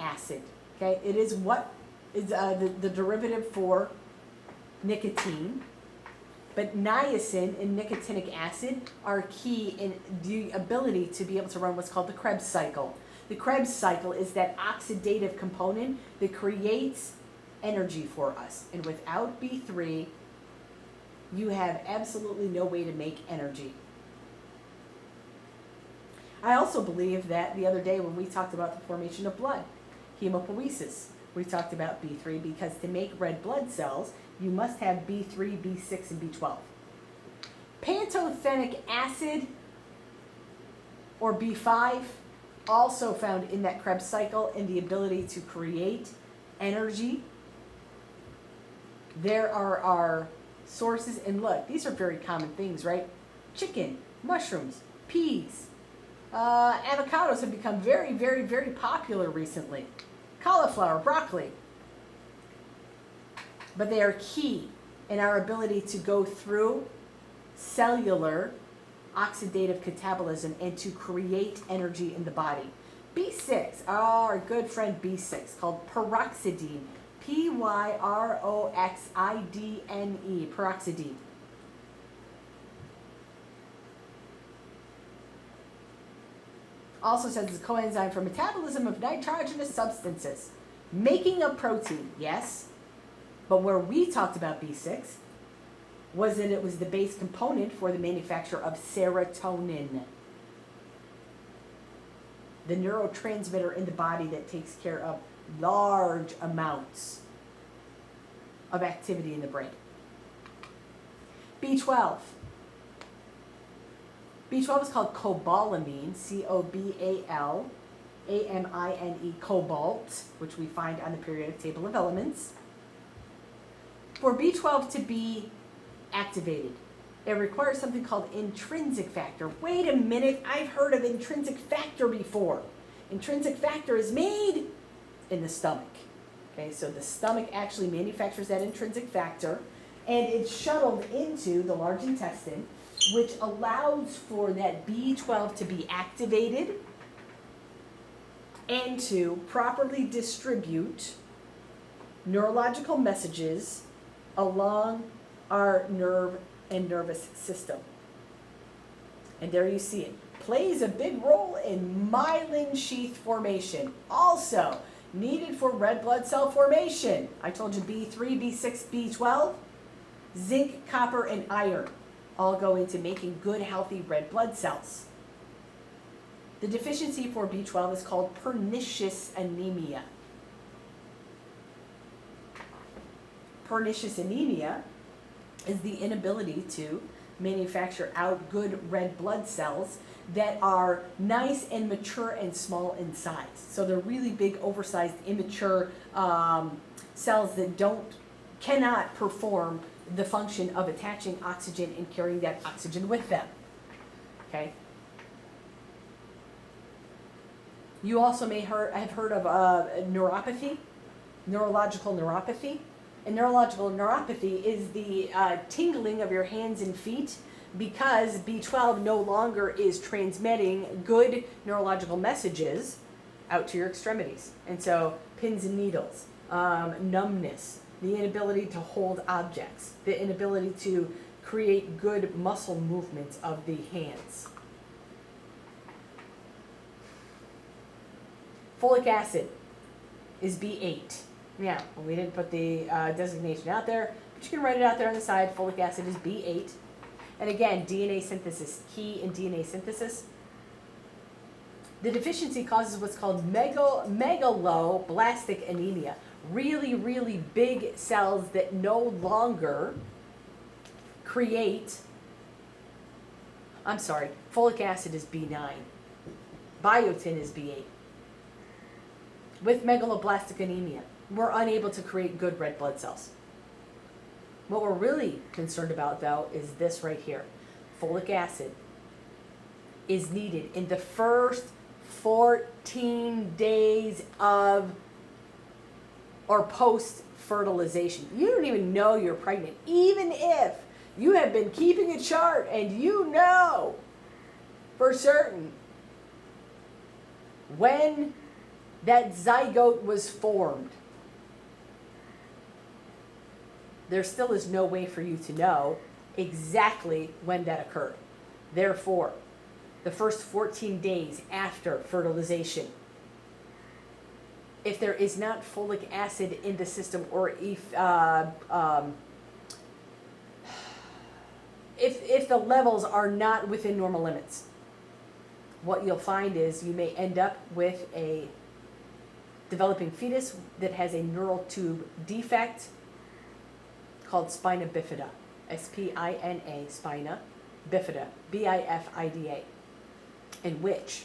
acid. Okay, it is what is the derivative for nicotine. But niacin and nicotinic acid are key in the ability to be able to run what's called the Krebs cycle. The Krebs cycle is that oxidative component that creates energy for us. And without B3, you have absolutely no way to make energy. I also believe that the other day when we talked about the formation of blood, hemopoiesis, we talked about B3 because to make red blood cells, you must have B3, B6, and B12. Pantothenic acid, or B5, also found in that Krebs cycle in the ability to create energy. There are our sources, and look, these are very common things, right? Chicken, mushrooms, peas, avocados have become very, very, very popular recently. Cauliflower, broccoli. But they are key in our ability to go through cellular oxidative catabolism and to create energy in the body. B6, our good friend B6, called pyroxidine. Pyroxidine, pyroxidine. Also says it's a coenzyme for metabolism of nitrogenous substances. Making a protein, yes. But where we talked about B6 was that it was the base component for the manufacture of serotonin, the neurotransmitter in the body that takes care of large amounts of activity in the brain. B12. B12 is called cobalamin, C-O-B-A-L-A-M-I-N-E, cobalt, which we find on the periodic table of elements. For B12 to be activated, it requires something called intrinsic factor. Wait a minute, I've heard of intrinsic factor before. Intrinsic factor is made in the stomach. Okay, so the stomach actually manufactures that intrinsic factor, and it's shuttled into the large intestine, which allows for that B12 to be activated and to properly distribute neurological messages along our nerve and nervous system. And there you see it. Plays a big role in myelin sheath formation. Also needed for red blood cell formation. I told you B3, B6, B12, zinc, copper, and iron all go into making good, healthy red blood cells. The deficiency for B12 is called pernicious anemia. Pernicious anemia is the inability to manufacture out good red blood cells that are nice and mature and small in size. So they're really big, oversized, immature cells that cannot perform the function of attaching oxygen and carrying that oxygen with them. Okay. You also may have heard of neuropathy, neurological neuropathy. And neurological neuropathy is the tingling of your hands and feet because B12 no longer is transmitting good neurological messages out to your extremities. And so pins and needles, numbness, the inability to hold objects, the inability to create good muscle movements of the hands. Folic acid is B8. Yeah, we didn't put the designation out there, but you can write it out there on the side. Folic acid is B8. And again, DNA synthesis, key in DNA synthesis. The deficiency causes what's called megaloblastic anemia. Really, really big cells that no longer create, folic acid is B9. Biotin is B8. With megaloblastic anemia, we're unable to create good red blood cells. What we're really concerned about, though, is this right here. Folic acid is needed in the first 14 days of or post-fertilization. You don't even know you're pregnant, even if you have been keeping a chart and you know for certain when that zygote was formed. There still is no way for you to know exactly when that occurred. Therefore, the first 14 days after fertilization, if there is not folic acid in the system, or if the levels are not within normal limits, what you'll find is you may end up with a developing fetus that has a neural tube defect called spina bifida, S-P-I-N-A, spina bifida, B-I-F-I-D-A, in which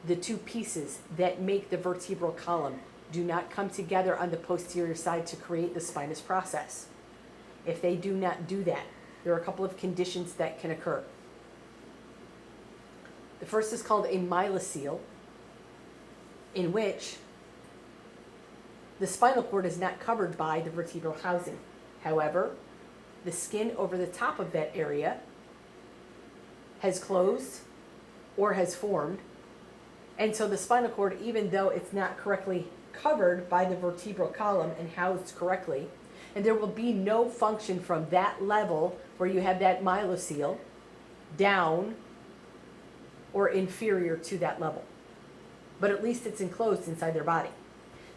the two pieces that make the vertebral column do not come together on the posterior side to create the spinous process. If they do not do that, there are a couple of conditions that can occur. The first is called a myelocele, in which the spinal cord is not covered by the vertebral housing. However, the skin over the top of that area has closed or has formed, and so the spinal cord, even though it's not correctly covered by the vertebral column and housed correctly, and there will be no function from that level where you have that myelocele down or inferior to that level. But at least it's enclosed inside their body.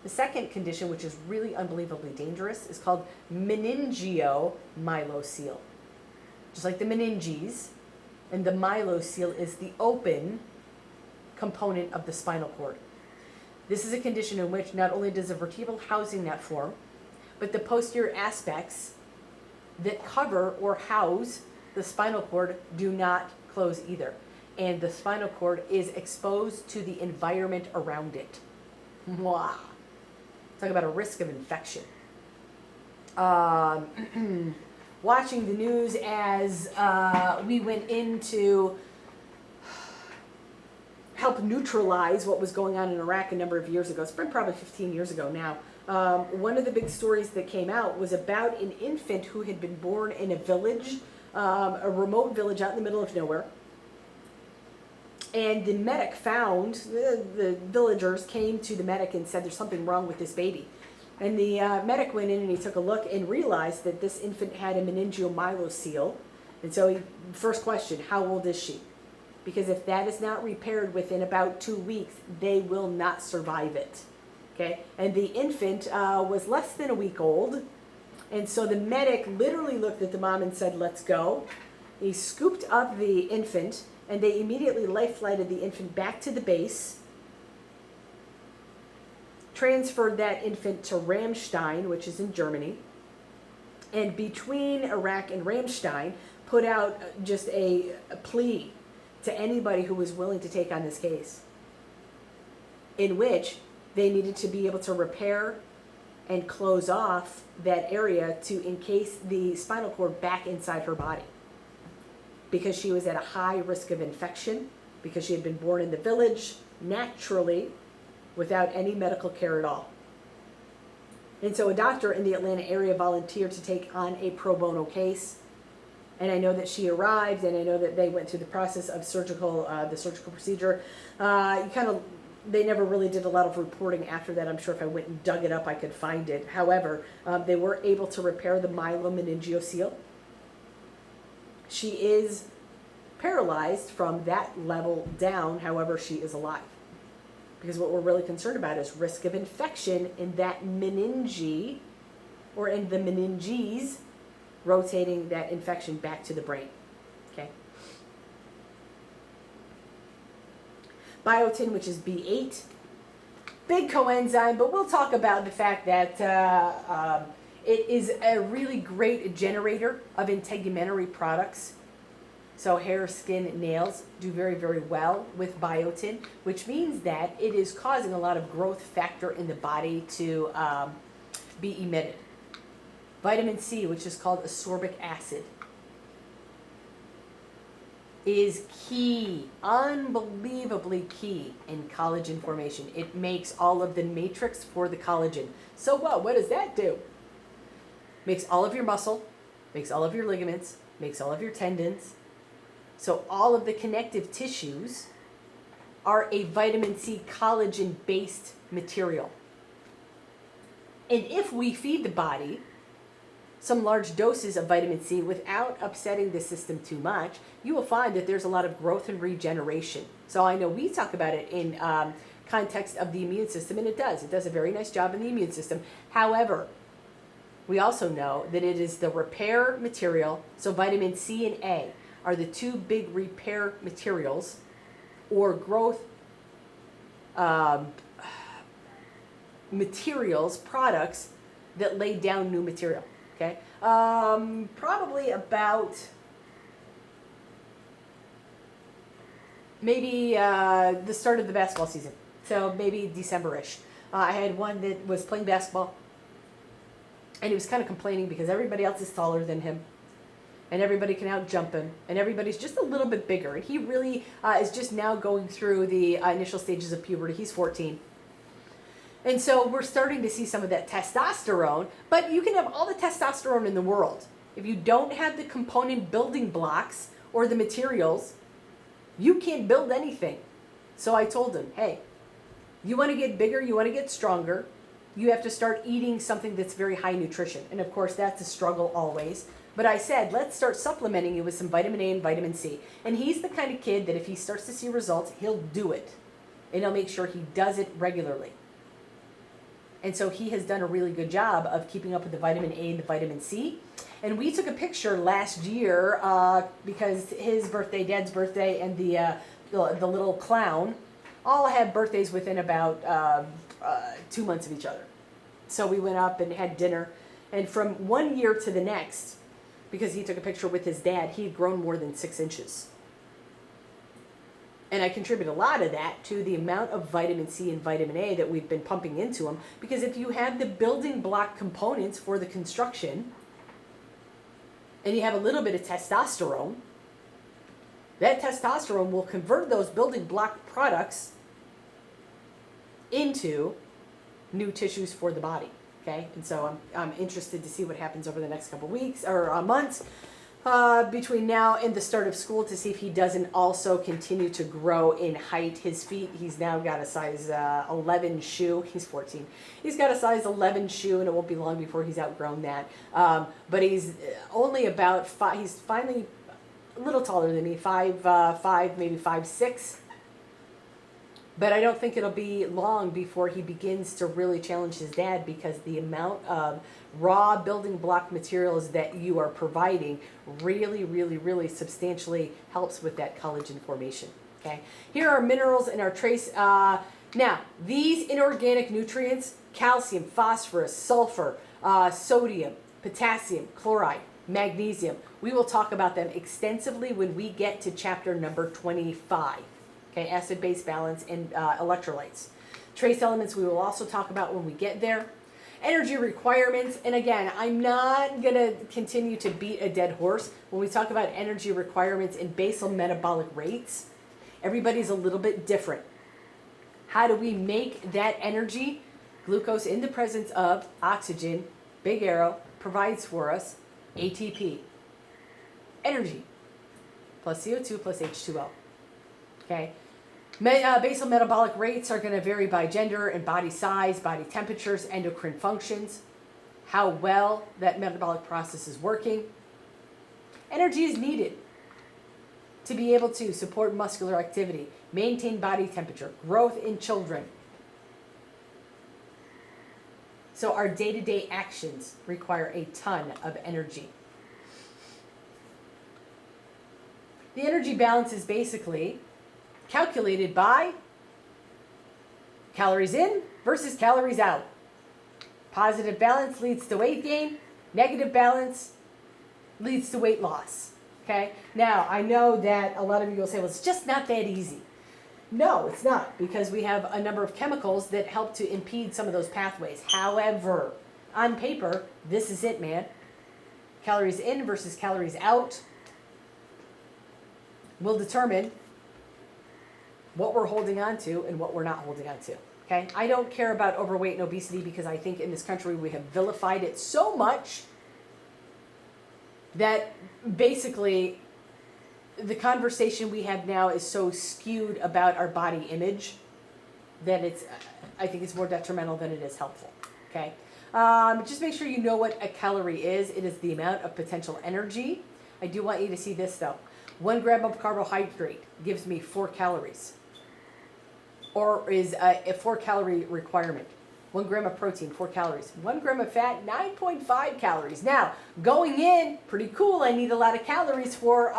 The second condition, which is really unbelievably dangerous, is called meningomyelocele. Just like the meninges, and the myelocele is the open component of the spinal cord. This is a condition in which not only does the vertebral housing not form, but the posterior aspects that cover or house the spinal cord do not close either. And the spinal cord is exposed to the environment around it. Wow. Talk about a risk of infection. Watching the news as we went into help neutralize what was going on in Iraq a number of years ago. It's been probably 15 years ago now. One of the big stories that came out was about an infant who had been born in a village, a remote village out in the middle of nowhere. And the medic found, the villagers came to the medic and said, there's something wrong with this baby. And the medic went in and he took a look and realized that this infant had a meningomyelocele. And so he, first question, how old is she? Because if that is not repaired within about 2 weeks, they will not survive it. Okay? And the infant was less than a week old. And so the medic literally looked at the mom and said, let's go. He scooped up the infant, and they immediately life-flighted the infant back to the base, transferred that infant to Ramstein, which is in Germany, and between Iraq and Ramstein, put out just a plea to anybody who was willing to take on this case, in which they needed to be able to repair and close off that area to encase the spinal cord back inside her body, because she was at a high risk of infection, because she had been born in the village naturally without any medical care at all. And so a doctor in the Atlanta area volunteered to take on a pro bono case. And I know that she arrived, and I know that they went through the process of the surgical procedure. They never really did a lot of reporting after that. I'm sure if I went and dug it up, I could find it. However, they were able to repair the myelomeningocele. She is paralyzed from that level down. However, she is alive. Because what we're really concerned about is risk of infection in that meninge, or in the meninges, rotating that infection back to the brain. Okay. Biotin, which is B8, big coenzyme, but we'll talk about the fact that it is a really great generator of integumentary products. So hair, skin, nails do very, very well with biotin, which means that it is causing a lot of growth factor in the body to be emitted. Vitamin C, which is called ascorbic acid, is key, unbelievably key in collagen formation. It makes all of the matrix for the collagen. So what does that do? Makes all of your muscle, makes all of your ligaments, makes all of your tendons. So all of the connective tissues are a vitamin C collagen-based material. And if we feed the body some large doses of vitamin C without upsetting the system too much, you will find that there's a lot of growth and regeneration. So I know we talk about it in context of the immune system, and it does. It does a very nice job in the immune system. However, we also know that it is the repair material. So vitamin C and A are the two big repair materials or growth materials, products that lay down new material. Okay, probably about maybe the start of the basketball season. So maybe December-ish. I had one that was playing basketball, and he was kind of complaining because everybody else is taller than him, and everybody can out-jump him, and everybody's just a little bit bigger. And he really is just now going through the initial stages of puberty. He's 14. And so we're starting to see some of that testosterone, but you can have all the testosterone in the world. If you don't have the component building blocks or the materials, you can't build anything. So I told him, hey, you want to get bigger, you want to get stronger, you have to start eating something that's very high nutrition. And of course, that's a struggle always. But I said, let's start supplementing you with some vitamin A and vitamin C. And he's the kind of kid that if he starts to see results, he'll do it. And he'll make sure he does it regularly. And so he has done a really good job of keeping up with the vitamin A and the vitamin C. And we took a picture last year because his birthday, Dad's birthday, and the little clown all had birthdays within about 2 months of each other. So we went up and had dinner. And from 1 year to the next, because he took a picture with his dad, he had grown more than 6 inches. And I contribute a lot of that to the amount of vitamin C and vitamin A that we've been pumping into him. Because if you have the building block components for the construction, and you have a little bit of testosterone, that testosterone will convert those building block products into new tissues for the body. Okay, and so I'm interested to see what happens over the next couple weeks or months. Between now and the start of school to see if he doesn't also continue to grow in height. His feet, he's now got a size 11 shoe. He's 14. He's got a size 11 shoe, and it won't be long before he's outgrown that. But he's only about 5. He's finally a little taller than me, 5'5", maybe 5'6". But I don't think it'll be long before he begins to really challenge his dad, because the amount of raw building block materials that you are providing really, really, really substantially helps with that collagen formation. Okay. Here are minerals in our trace. Now, these inorganic nutrients, calcium, phosphorus, sulfur, sodium, potassium, chloride, magnesium, we will talk about them extensively when we get to chapter number 25. Okay, acid-base balance and electrolytes. Trace elements we will also talk about when we get there. Energy requirements, and again, I'm not going to continue to beat a dead horse. When we talk about energy requirements and basal metabolic rates, everybody's a little bit different. How do we make that energy? Glucose in the presence of oxygen, big arrow, provides for us ATP. Energy plus CO2 plus H2O. Okay. Basal metabolic rates are going to vary by gender and body size, body temperatures, endocrine functions, how well that metabolic process is working. Energy is needed to be able to support muscular activity, maintain body temperature, growth in children. So our day-to-day actions require a ton of energy. The energy balance is basically calculated by calories in versus calories out. Positive balance leads to weight gain. Negative balance leads to weight loss. Okay? Now, I know that a lot of you will say, well, it's just not that easy. No, it's not, because we have a number of chemicals that help to impede some of those pathways. However, on paper, this is it, man. Calories in versus calories out will determine what we're holding on to and what we're not holding on to. Okay? I don't care about overweight and obesity, because I think in this country we have vilified it so much that basically the conversation we have now is so skewed about our body image that I think it's more detrimental than it is helpful. Okay. Just make sure you know what a calorie is. It is the amount of potential energy. I do want you to see this though. 1 gram of carbohydrate gives me 4 calories, or is a 4 calorie requirement. 1 gram of protein, 4 calories. 1 gram of fat, 9.5 calories. Now, going in, pretty cool. I need a lot of calories for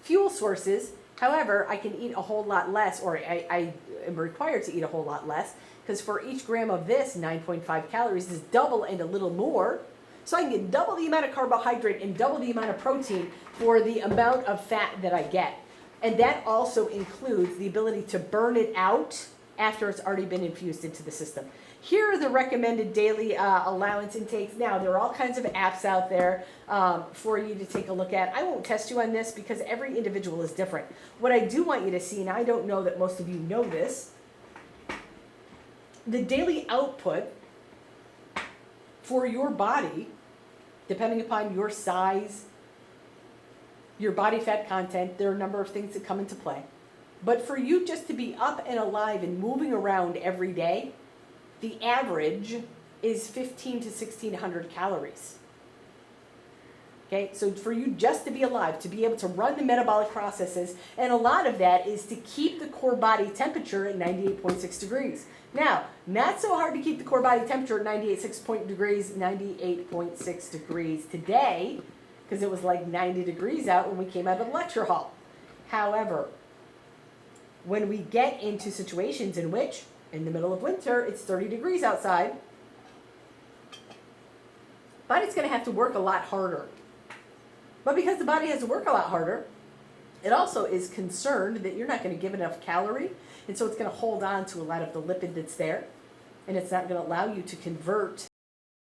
fuel sources. However, I can eat a whole lot less, or I am required to eat a whole lot less, because for each gram of this, 9.5 calories is double and a little more. So I can get double the amount of carbohydrate and double the amount of protein for the amount of fat that I get. And that also includes the ability to burn it out after it's already been infused into the system. Here are the recommended daily allowance intakes. Now, there are all kinds of apps out there for you to take a look at. I won't test you on this because every individual is different. What I do want you to see, and I don't know that most of you know this, the daily output for your body, depending upon your size, your body fat content, there are a number of things that come into play. But for you just to be up and alive and moving around every day, the average is 15 to 1600 calories. Okay, so for you just to be alive, to be able to run the metabolic processes, and a lot of that is to keep the core body temperature at 98.6 degrees. Now, not so hard to keep the core body temperature at 98.6 degrees today, because it was like 90 degrees out when we came out of the lecture hall. However, when we get into situations in which, in the middle of winter, it's 30 degrees outside, body's going to have to work a lot harder. But because the body has to work a lot harder, it also is concerned that you're not going to give enough calorie, and so it's going to hold on to a lot of the lipid that's there, and it's not going to allow you to convert